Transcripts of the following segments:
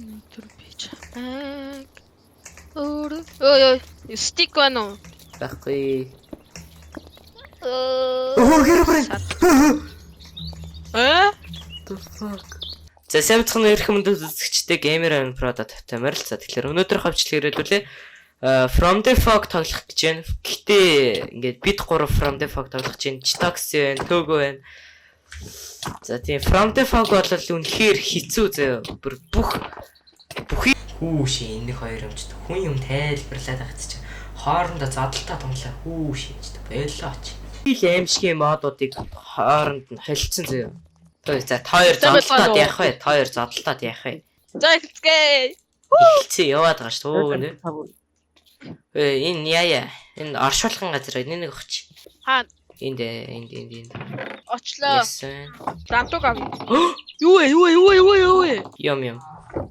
метр бич. Ой, стик байна уу? Байхгүй. Гэр The fuck. За сэмцхэн ирэх юмд үзэгчтэй геймер ан продакт тамиралцаа. Тэгэхээр өнөөдөр хавчлал ирээлүүлээ. From the Fog тоглох гэж байна. Гэтэ ингээд бид 3 From the Fog тоглох гэж байна. Chitox байна, Togo байна. За тийм From the Fog бол үнэхээр хэцүү заяа. Бүх ши энэ хоёр юмчд хүн юм тайлбарлаад байгаа ч хоорондоо задлалтаа томлоо шинжтэй болооч. Ил аимшигын модуудыг хооронд нь холилдсон заяа. За хоёр задлалтад яах вэ? Хоёр задлалтад яах вэ? За ихцгээ. Ихэлцээ яваад байгаа шүү нэ. Энэ яа. Энэ оршуулган газар энэ нэг өгч. Хаа. Энд. Очлоо. Рамтуг ав. Юу вэ? Юм.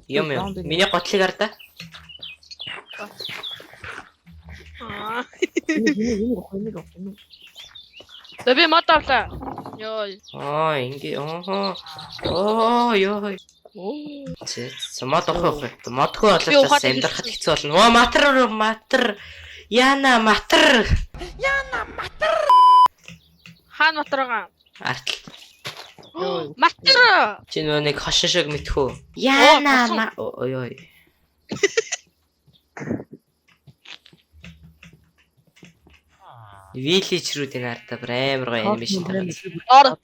Миний готлыг ардаа. Тэби мод авлаа. Йоо. Ингээ. Ёо. Мод авах. Модгүй болоод амьдрахад хэцүү болно. Матар. Яна матар. Хаан матрага. Артал. Матар. Чи нөө нэг хошин шиг мэдхүү. Яна ой. Village руудын ардаа амар гоё анимашн байгаа.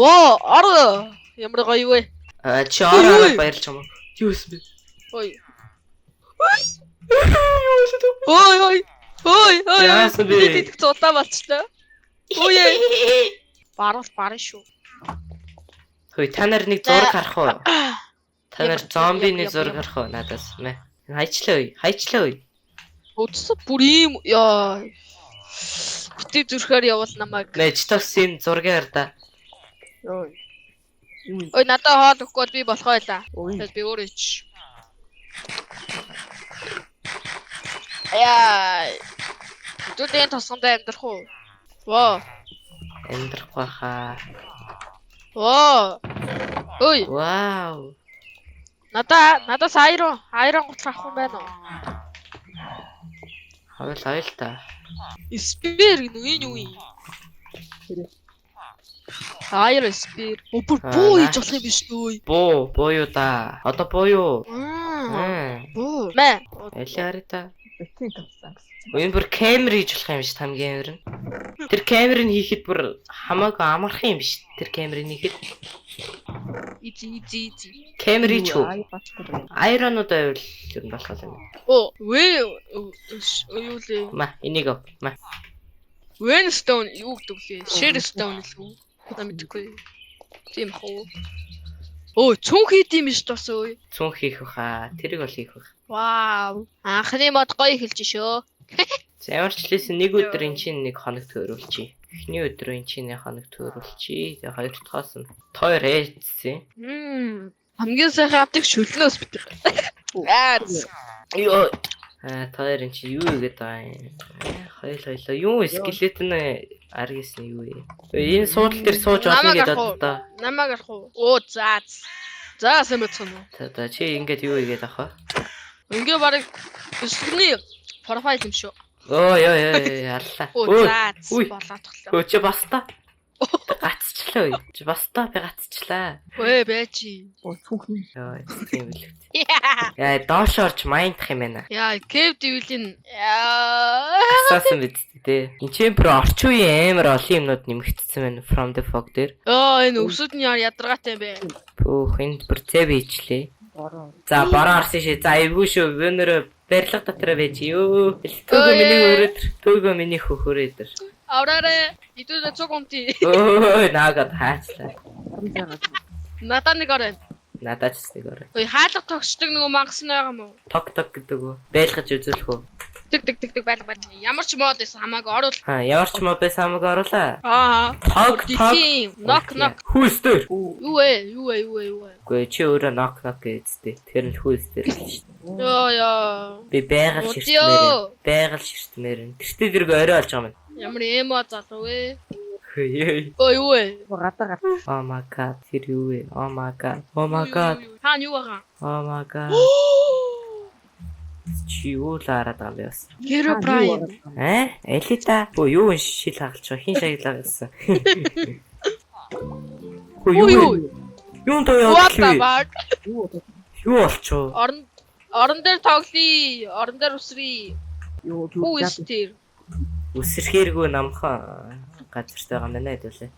Ор. Ямар гоё вэ? Чи ороо баярлж юм уу? Юус бэ? Ой. Яасан бэ? Бид цутаа болчлоо. Ой. Баруул шүү. Хөөе та нар нэг зураг харах уу? Та нар зомбины зураг харах уу надаас мэ? Хайчлаа үе. Өдсө бүр ийм яа. Бити зүрхээр явуул намайг. Нэ Chitox-ийн зургийг ардаа. Ой надад хоол өгөхгүй би болохоо байлаа. Тэгэл би өөрөө ич. Яа. Түлэн тосгондоо амьдрах уу? Воо. Амьдрахгүй хаа. Воо. Ой. Вау. Надаас айрон готлох авах юм байна уу? Хайл та. Спир гэнэ юу юм? Айрон спир. Бүр буу хийж болох юм биш үү? Буу юу да. Одоо буу юу? Буу. Мэ. Элиари та. Энэ бүр камер хийж болох юм биш хамгийн камер нь. Тэр камерыг хийхэд бүр хамаагүй амархан юм биш. Тэр камерыг хийхэд. Изи. Камер хийж хөө. Айронууд байвал ер нь болох юм. Оо, юу лээ? Энийг. Weinstone юу гэдэг лээ? Sherstone л үү? Мэдгүй. Тийм хөө. Оо, цүн хийд юм биш тос өө. Цүн хийх баха. Тэрийг бол хийх баха. Вау. Анхны мод гоё эхэлж шөө. За ямар ч хэлсэн нэг өдөр эн чинь нэг хоног төөрүүлчихье. Эхний өдөр эн чинь нэг хоног төөрүүлчихье. Тэгээ хоёр дахьаас нь тойр ээцсэн. Хамгийн сайхан авдаг шөлнөөс битэр. Ёо. Тойр эн чинь юу игээд байгаа юм. Хоёлоо. Юу скелет нь аргисэн юу вэ? Энэ суудлын дээр сууж олно гэдэг одоо. Намайг арах уу? Оо за. За сэмэтсэн үү. За чи ингээд юу игээд авах вэ? Ингээ барыг өсгөний профайл юм шүү. Оо ярлаа. Болоод тоглоо. Чи бас та. Гацчлаа уу? Чи бас та би гацчлаа. Өө бэжи. Цүнхэн. Тийм л. Яа доош орж майндах юм байна. Яа Cave Devil-ийн асаасан биз дээ. Энд чинь про орчин үеийн амар олон юмнууд нэмэгдсэн байна From the Fog дээр. Энэ өвсөд нь ядаргаатай юм бэ. Пүүх энэ процесс хийчлээ. За бараа арсан шээ. За эвгүй шүү. Өнөр барилга дотроо байж юу. Төгөө миний хөхөрөөдөр. Авраарэ идүүл цог унти. Наагад хаачлаа. Надад нэг орой. Надад ч нэг орой. Ой хаалга тогшдог нэг мангас нь байгаа мó. Ток гэдэг үү? Байлгаж үзүүлэх үү? Тэг байлга. Ямар ч мод байсан хамаагүй оруул. Ямар ч мод байсан хамаагүй оруулаа. Ток. Knock. Who's there? Юу вэ? Гүй чи өөрөө knock гэжтэй. Тэр нь who's there шүү дээ. Яа. Би байгаль ширтмээр. Тэртээ зэрэг орой олж байгаа юм. Ямар эмо залуу вэ? Хөөе. Ой юу вэ? Гадаа Oh my god. Тэр юу вэ? Oh my god. Oh my god. Хаана юу байгаа? Oh my god. Чи юу л хараад байгаа юм бэ бас? Hero Prime. Элита. Юу шил хагалж байгаа? Хин шагналаа гэсэн. Юу юу? Юун доо What the яа? fuck? Юу болчихоо? Орон дээр тоглоё. Орон дээр усрий. Who is there? Үсэрхээргүй намхан газартай байгаа юм байна хэвлээ.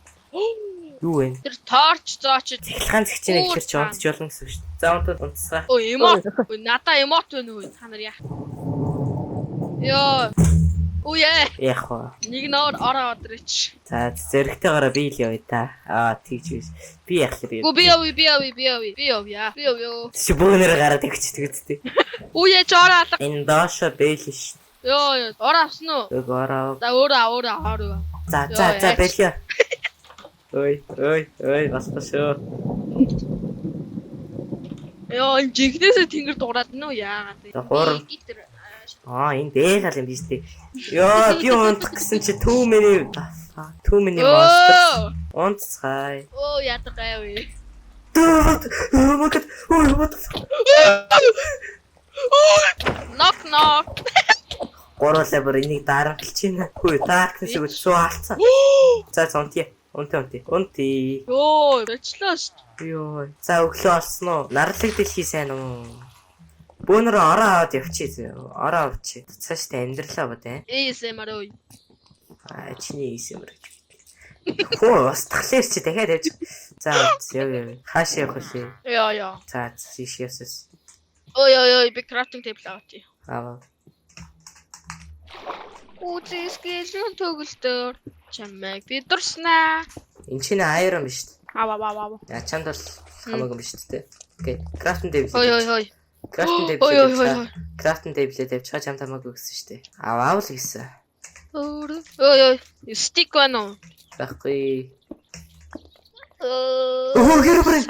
Юу вэ? Тэр торч зооч. Цэглэгаан зэгчнээ ихэр чи унтж болно гэсэн үг шүү дээ. За унтцгаа. Ой эмот. Ой надаа эмот байна уу? Та нар яах? Йоо. Ой Яах вэ? нэг нөр ороо одрич. За зэрэгтэйгаараа би л явъя та. Тэгж биш. Би яах вэ? Гү би явъя. Чи бөөнөр гараад игчдэг үстэй. Ой жороо. Энэ доошо бэл ш. Йоо ороо авсан уу? Ороо. За өөрөө. За бэлээ. Ой, басбашоо. Йоо энэ жигнэсээ тэнгэр дуурайд нь уу яагаад вэ? Хор. Энэ дээл гал юм биш үү? Йоо, би унтах гэсэн чи too many monsters. Унтцгаая. Оо ядгаа вэ? Oh my god. What the fuck? Knock. Гурлаа бүр энийг дарамтлж байна. Хөөе, таарх шиг суу алцсан. За унти. Йоо, өчлөө шүү. Йоо. За өглөө олсон уу? Нарлаг дэлхий сайн уу? Бөөнөр ороо аваад явчих. Ороо авчих. Цааш та амьдралаа бод ASMR ой. Чиний ASMR гэж. Хөө, бас тахлаар чи дахиад явж. За яа. Хаашаа явах вэ? Яа. За тийш явсаас. Ой, би crafting table авчих. Аа. Үзэсгэлэн төгөлдөр чамайг бидурснаа. Энд чинь iron биш үү? Аваа. Чанд бол хамаагүй биш үү? Окей. Crafting table. Ой. Crafting table тавьчихаа чам тамаагүй гэсэн шүү дээ. Аваа л гэсэн. Ой. Stick байна уу? Баггүй. Гэрбрэ.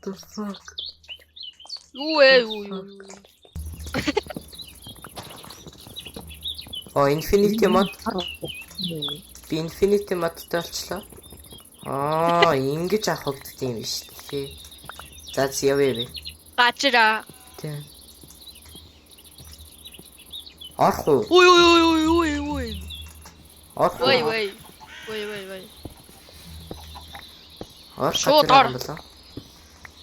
The fuck. Юу. Infinity mod. Би Infinity modтай болчлоо. Ингэж авах хэрэгтэй юм биш үү? За явъя. Гачра. Тийм. Орох уу? Ой. Орох уу? Ой. Шууд ор.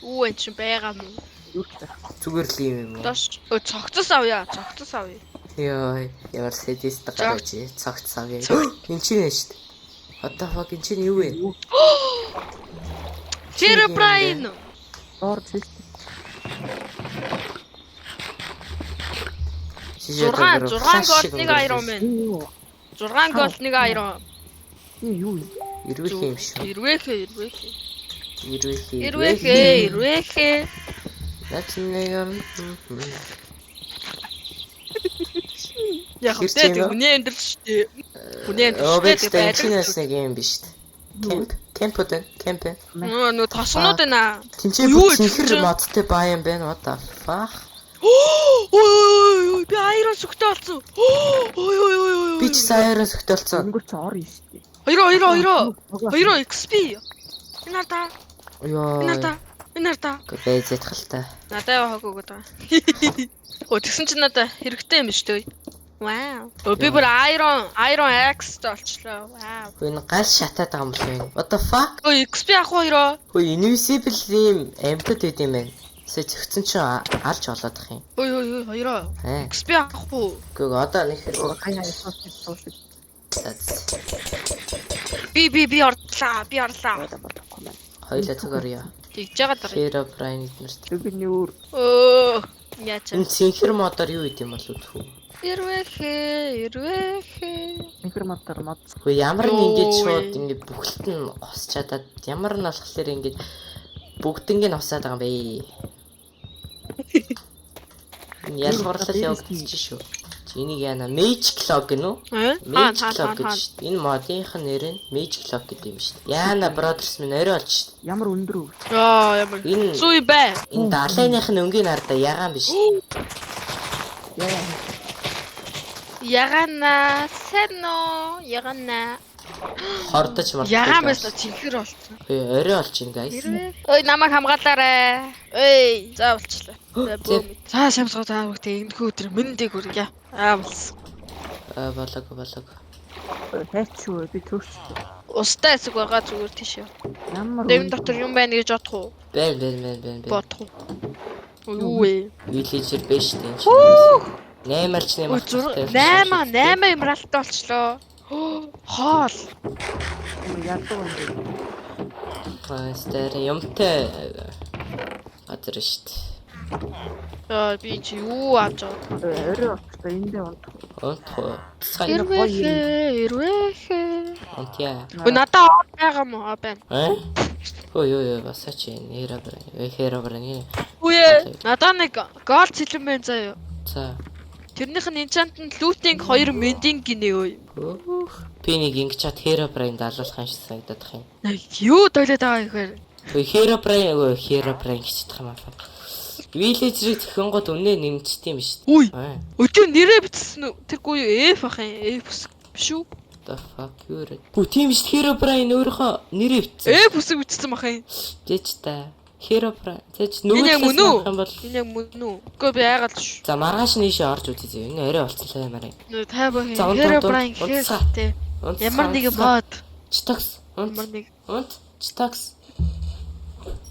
Өө энэ ч байгаа юм. Зүгээр л юм уу? Дош. Цогцос авъя. Яа, ямар сэдист гарч цагт авъя. Энд чинь шүү дээ. What the fuck энэ чинь юу вэ? Hero Prime. орж ирсэн. 6 голдны iron man. 6 голдны iron. Юу? Ирвэх юм шүү. Ирвэхээ. Начнэгэм. Яг үгүй хүний амьдрал шүү дээ. Хүний амьдрал шүү дээ. Чинээс нэг юм биш үү? Кемп. Нөө тоснууд байна. Тинчээ бүхэр модтой баа юм байна. What the fuck? Ой, би iron сүхтэй болсон. Ой. Би ч iron сүхтэй болсон. Өнгөрч ор юм шүү дээ. Хоёроо XP. Энарта. Энарта. Бэзэт хальтаа. Надаа яваагүй гэдэг. Тэгсэн чинь надаа хэрэгтэй юм шүү дээ. Вау. Би бүр iron axe болчлоо. Вау. Энэ гал шатаад байгаа юм бол байна. What the fuck? Ой, XP авах хоёроо. Invisible юм амьтад байд юм байна. Зөгцөн чинь алж болоод ах юм. Ой, хоёроо. XP авах уу? Гэхдээ одоо нэг Хаяа суусах. Би орлаа. хоёлаа зүгээр яа. Тэгж байгаа даа. Hero Prime нэрт. Тэгний өөр. Яачаа. Энэ синхэр модоор юу идэм бол үтхүү. Ирвэхээ. Информатор мод. Хөө ямар нэг ингэж шууд ингэ бүгд нь госч чадаад ямар нь болохоор ингэ бүгднийг нь усаад байгаа юм бэ. Ялгарлал явагдчих шүү. Энийг яана Magic Clock гэнэ үү? Magic Clock гэж. Энэ модынх нь нэр нь Magic Clock гэдэг юм шүү. Яана Brothers минь орой олж шүү. Ямар өндөр үү? Ямар. Зүй бай. Энэ далайных нь өнгийн ардаа ягаан биш. Ягана, сэно, ягана. Хордож мартаа. Ягамаас чихэр болчихсон. Орой болж ин guys. Ой, намайг хамгаалаарай. Ой, заавалчлаа. За шамсгаа заавагтэй энэхүү өдөр мэндийг хүргье. Болсон. Болог. Хайчгүй би төрч. Устай хэсэг байгаа зүгээр тийш яа. Ямар Дэвэн дотор юм байна гэж бодох уу? Бэн. Бодох уу? Юу вэ? Виллежер биш тийм. 8-арч 8 имралтай болчлоо. Хоол. ядуу юм. Стэр юмтай газар штт. Би чи юу авч байгаа? Орой болчихсон эндээ унтах. Ирвэхэ. Онтя. Надаа байгаа мó байна. Ой басаач нэрэ бэрэ. Үе. Надаа нэг гол цэлэн байна заяа. За. Тэрнийх нь энчантанд лутинг 2 мендинг гинэ өө. Би нэг ингэ чат Херобрайн далуулах юм шиг санагдах юм. Юу дойлоод байгаа гэхээр. Херобрайн гэж чадах юм аа. Виллежрийг зөхөн гот үнэ нэмчт юм биш. Үй. Өдөр нэрээ бичсэн үү? Тэргүй юу? F ах юм. F биш үү? The fuck юу вэ? Гү тийм биш Херобрайн өөрийнхөө нэрээ бичсэн. F үсэг бичсэн бах юм. Жиж та. Херобрайн. Тэгэж Энэ яг мөн үү? юм бол Энэ яг мөн үү? Үгүй би айгаад ш. за маргааш нийшээ орж үзье. Энэ орой болцлоо юмараа. Тай бах За, юм. Herobrine хэрэгтэй. Ямар нэг мод. Чтакс. Ямар нэг. Чтакс.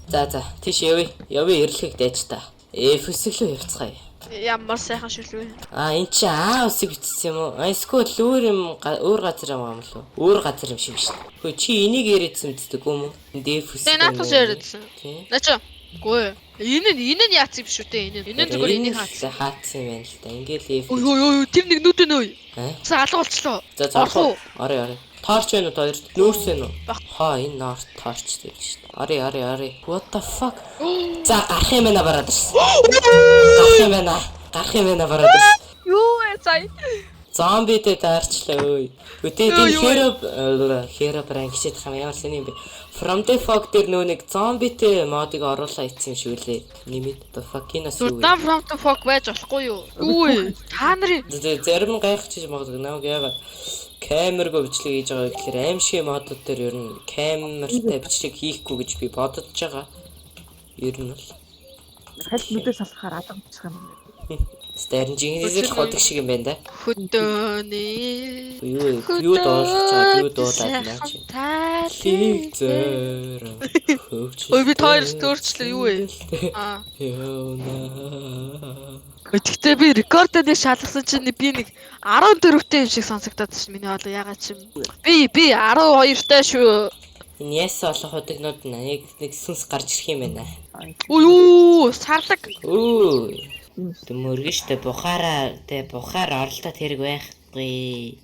За тийш явъя. Ирлхийг дайж та. Фэсэглөө явцгаая. Ямар сайхан шүлвэ. Энд чи усыг бичсэн юм уу? Эсвэл өөр газар юм лөө? Өөр газар юм шиг шүү дээ. Хөө чи энийг яриадсан мэддэг юм уу? Фэс. Тэ наатас яриадсан. Начо. Гүй. Энэ нь яац юм шүү дээ. Энэ зүгээр энийг хаацсан. Хаацсан юм байна л да. Ингээл Ой тэр нэг нүд нөө. За алга болчлоо. За орой. Торч байна уу хоёрт? Нүүрс байна уу? Энэ ноор торч дээр шүү дээ. Орой. What the fuck? За гарах юм байна бараад ирсэн. Гарах юм байна бараад ирсэн. Юу вэ сая? Зомбитэй таарчлаа өөй. Үтэй Herobrine гэчихэд хам ямар сони юм бэ? From the Fog дээр нөө нэг зомбитэй модыг оруулаа ицсэн юм шиг үлээ. Нэмэт the fuck энэ асуу. Дан From the Fog байж болохгүй юу? Үгүй. Та нарын зарим гайхчих магадгүй наа яагаад камергүй бичлэг хийж байгаа гэхээр аимшиг модууд дээр ер нь камертай бичлэг хийхгүй гэж би бодож байгаа. Ер нь бол Хальт нүдээс салахаар алга болчих юм. Стэрн жинхэнэ ходог шиг юм байна да. хөдөөний Юу дуулах чад юу дуулаад наа чи. Ой би тойрс төрчлөө юу вэ? Гэхдээ би рекордыг шалгасан чинь би нэг 14-тэй юм шиг сонсогдоод байна миний хоолой ягаад ч юм. Би 12-тай шүү. Энэ яс олох хөдөгнүүд нэг сүнс гарч ирэх юм байна. Юу сарлаг. Төмөргөштэй бухаар оролдоод хэрэг байхгүй.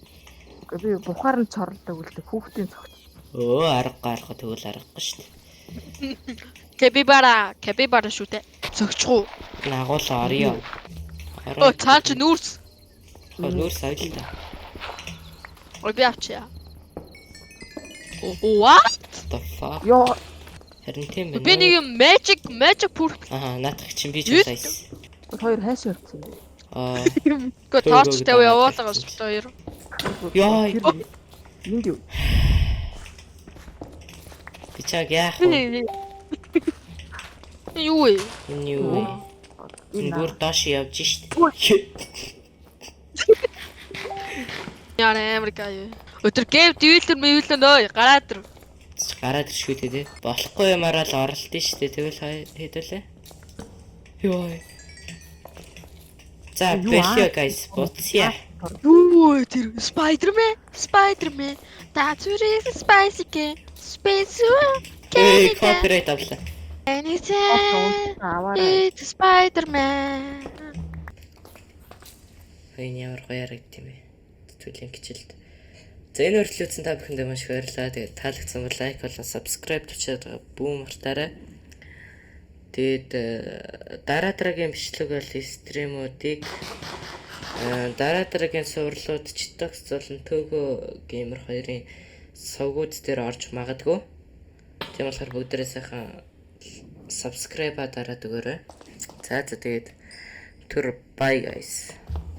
Би бухаар нь чорлдог үлдэх хүүхдийн цогт. Аргагүй тэгвэл аргагүй шүү дээ. Капибара шүү дээ. Цогчгүй. Нагуул орё. Цаа чи нүүрс. Нүүрс авъя л да. Ой би авчаа. What? The fuck? Ёо. Харин тийм байна. Би нэг юм magic pur. Наадах чинь би ч усайс. Хоёр хайшаа явчихсан. Гэхдээ тоочтой явуулаа гэж хоёр. Яа. Энд юу? Би чаг яах вэ? Юу вэ? Энэ бүр доош явж шít. Яа Америка юу? Өдөр гейм дивэлэр нөө гараад ир. Гараад ир шүү дээ. Болохгүй юмараа л оролт нь шүү дээ. Тэгвэл хэдүүлээ. Йоо. За бэлээ guys. Буцъя. Юу тэр Spider-Man. That's what is spicy game. Space. Copyright авлаа. It's Spider-Man. Энэ ямар гоё ярагдсан бэ? Түлийн хичээлд. За энэ хүртэл та бүхэндээ маш их баярлалаа. Тэгээд таалагдсан бол лайк болон subscribe төвчээд бүү мартаарай. Тэгээд дараагийн бичлэг бол стримүүдийг дараагийн сурлууд Chitox болон Togo Gamer хоёрын сувгууд дээр орж магадгүй. Тийм болохоор бүгдээрээ сайхан subscribe дараад өгөөрэй. За тэгээд bye guys.